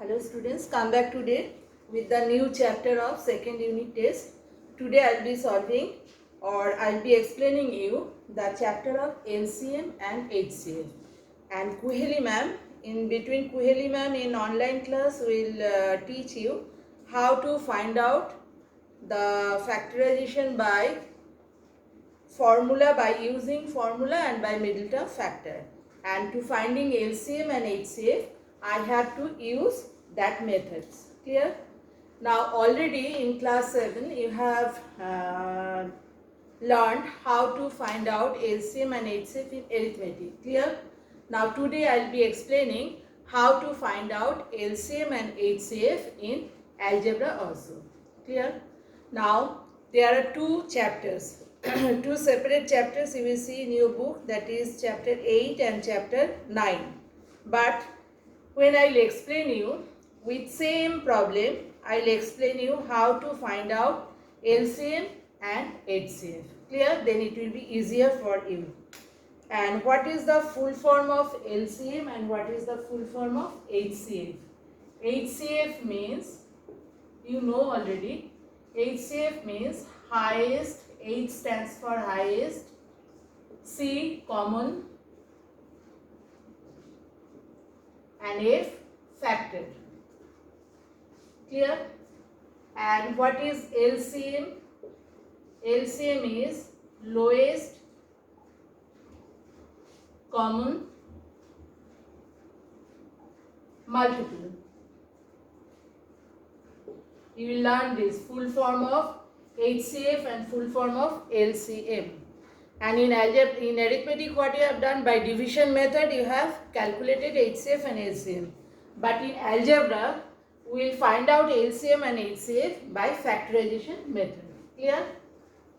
Hello students, come back today with the new chapter of second unit test. Today I will be solving or I will be explaining you the chapter of LCM and HCF. And Kuheli ma'am, in between Kuheli ma'am in online class will teach you how to find out the factorization by formula, by using formula and by middle term factor. And to finding LCM and HCF, I have to use that methods. Clear? Now already in class 7 you have learned how to find out LCM and HCF in arithmetic. Clear? Now today I will be explaining how to find out LCM and HCF in algebra also. Clear? Now there are two chapters. Two separate chapters you will see in your book, that is chapter 8 and chapter 9. But when I will explain you with same problem, I will explain you how to find out LCM and HCF. Clear? Then it will be easier for you. And what is the full form of LCM and what is the full form of HCF? HCF means, you know already, HCF means highest. H stands for highest, C common, and F factor. Clear? And what is LCM? LCM is lowest common multiple. You will learn this full form of HCF and full form of LCM. And in arithmetic, what you have done by division method, you have calculated HCF and LCM. But in algebra, we will find out LCM and HCF by factorization method. Clear?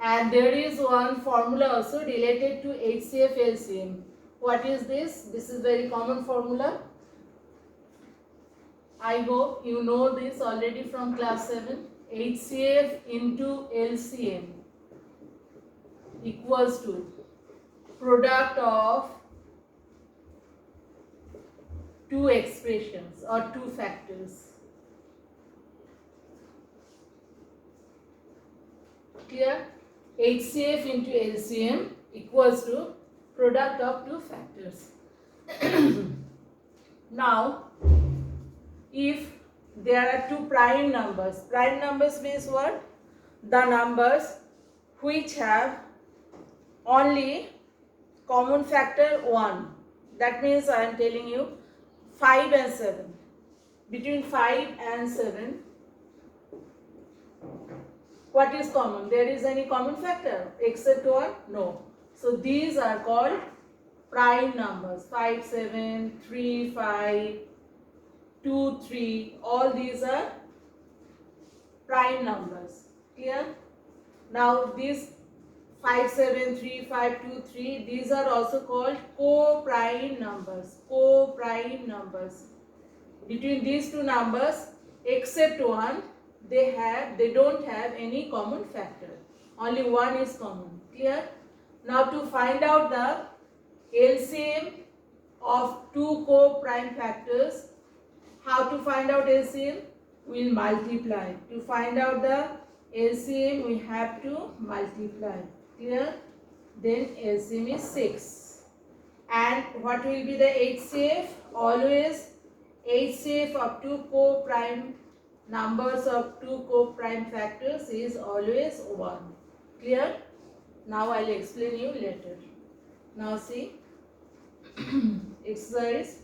And there is one formula also related to HCF LCM. What is this? This is very common formula. I hope you know this already from class 7. HCF into LCM equals to product of two expressions or two factors. Clear? HCF into LCM equals to product of two factors. Now, if there are two prime numbers means what? The numbers which have only common factor 1. That means I am telling you 5 and 7. Between 5 and 7, what is common? There is any common factor except 1? No. So these are called prime numbers. 5, 7, 3, 5, 2, 3, all these are prime numbers. Clear? Now these 5, 7, 3, 5, 2, 3, these are also called co-prime numbers. Co-prime numbers. Between these two numbers, except 1, they don't have any common factor. Only 1 is common. Clear? Now to find out the LCM of two co-prime factors, how to find out LCM? We will multiply. To find out the LCM, we have to multiply. Clear? Then LCM is 6. And what will be the HCF? Always HCF of two co-prime numbers of two co-prime factors is always 1. Clear? Now I will explain you later. Now see, exercise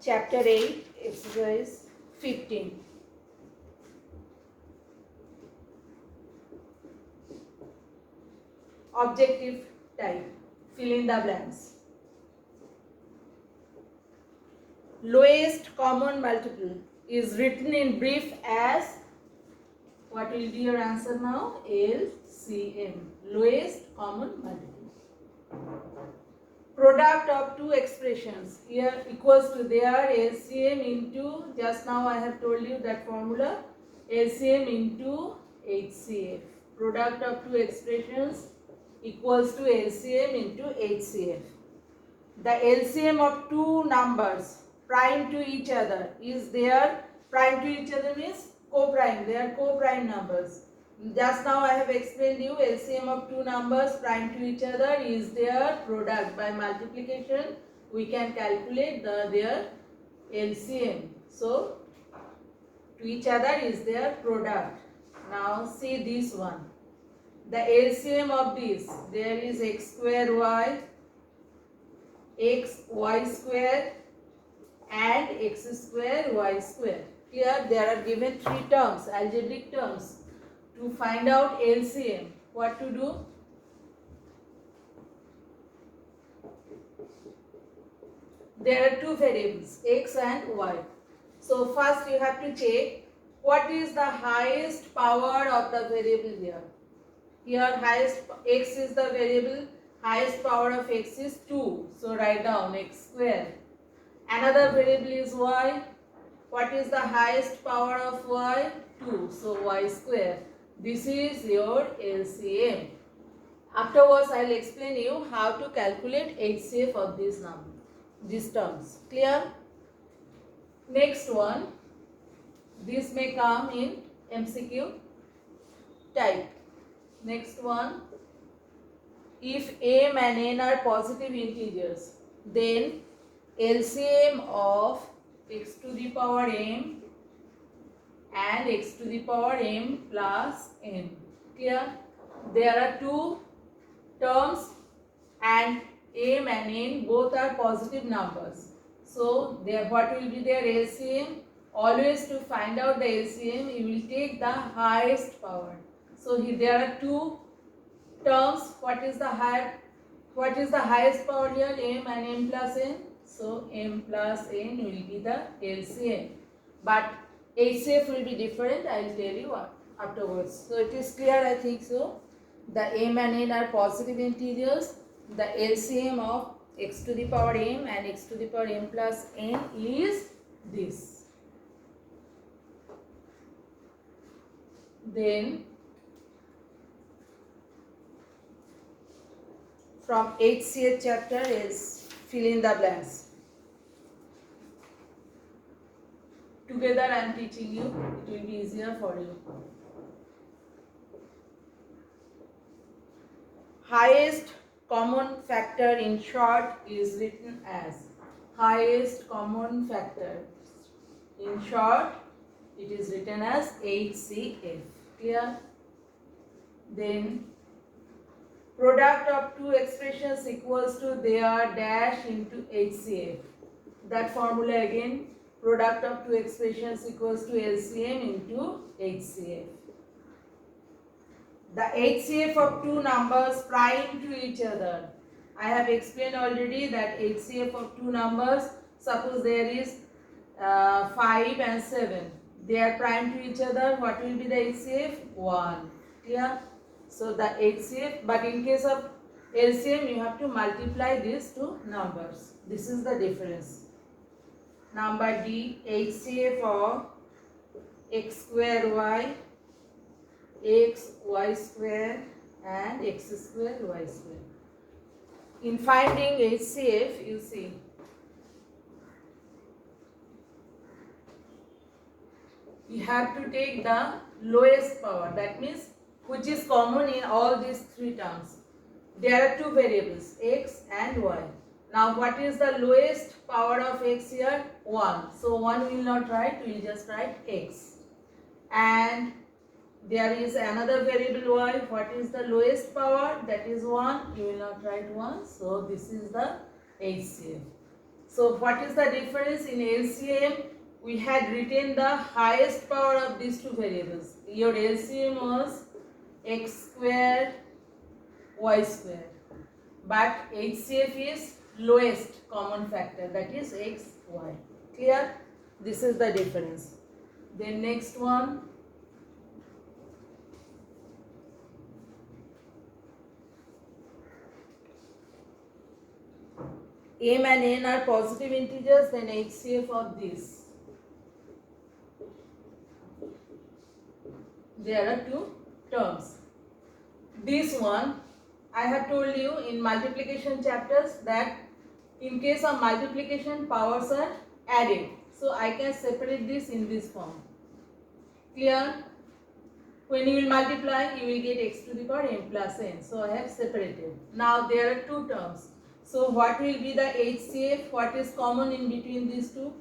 Chapter 8, exercise 15. Objective type. Fill in the blanks. Lowest common multiple is written in brief as, what will be your answer now? LCM. Lowest common multiple. Product of two expressions here equals to their LCM into, just now I have told you that formula, LCM into HCF. Product of two expressions equals to LCM into HCF. the LCM of two numbers prime to each other is their, prime to each other means co-prime, they are co-prime numbers. Just now I have explained you LCM of two numbers prime to each other is their product. By multiplication we can calculate their LCM. So to each other is their product. Now see this one. The LCM of this, there is x square y, x y square and x square y square. Here there are given three terms, algebraic terms. To find out LCM, what to do? There are two variables, x and y. So first you have to check what is the highest power of the variable here. Here highest, x is the variable, highest power of x is 2. So write down x square. Another variable is y. What is the highest power of y? 2. So y square. This is your LCM. Afterwards I will explain you how to calculate HCF of these terms. Clear? Next one. This may come in MCQ type. Next one. If m and n are positive integers, then LCM of x to the power m and x to the power m plus n. Clear? There are two terms and m and n both are positive numbers. So there, what will be their LCM? Always to find out the LCM, you will take the highest power. So here there are two terms. What is the highest power here? M and m plus n. So m plus n will be the LCM. But HCF will be different. I will tell you afterwards. So it is clear, I think so. The m and n are positive integers. The LCM of x to the power m and x to the power m plus n is this. Then from HCF chapter is fill in the blanks. Together I am teaching you, it will be easier for you. Highest common factor in short is written as highest common factor. In short, it is written as HCF. Clear? Then product of two expressions equals to their dash into HCF. That formula again, product of two expressions equals to LCM into HCF. The HCF of two numbers prime to each other. I have explained already that HCF of two numbers, suppose there is 5 and 7. They are prime to each other. What will be the HCF? 1. Clear? So the HCF, but in case of LCM, you have to multiply these two numbers. This is the difference. Number D, HCF of x square y, x y square and x square y square. In finding HCF, you see, you have to take the lowest power, that means which is common in all these three terms. There are two variables, x and y. Now what is the lowest power of x here? 1. So 1 will not write, we will just write x. And there is another variable y. What is the lowest power? That is 1. You will not write 1. So this is the HCF. So what is the difference in LCM? We had written the highest power of these two variables. Your LCM was x square y square. But HCF is lowest common factor, that is x, y. Clear? This is the difference. Then next one. M and n are positive integers, then HCF of this. There are two terms. This one, I have told you in multiplication chapters that In case of multiplication, powers are added. So I can separate this in this form. Clear? When you will multiply, you will get x to the power m plus n. So I have separated. Now there are two terms. So what will be the HCF? What is common in between these two?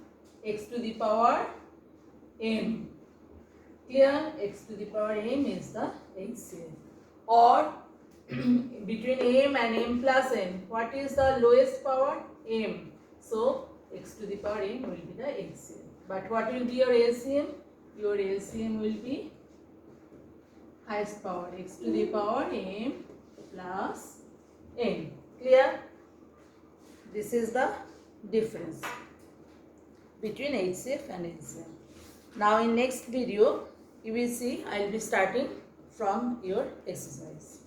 X to the power m. Clear? X to the power m is the HCF. Or between m and m plus n, what is the lowest power? M. So x to the power m will be the HCF. But what will be your LCM? Your LCM will be highest power, x to the power m plus n. Clear? This is the difference between HCF and LCM. Now in next video, you will see I will be starting from your exercise.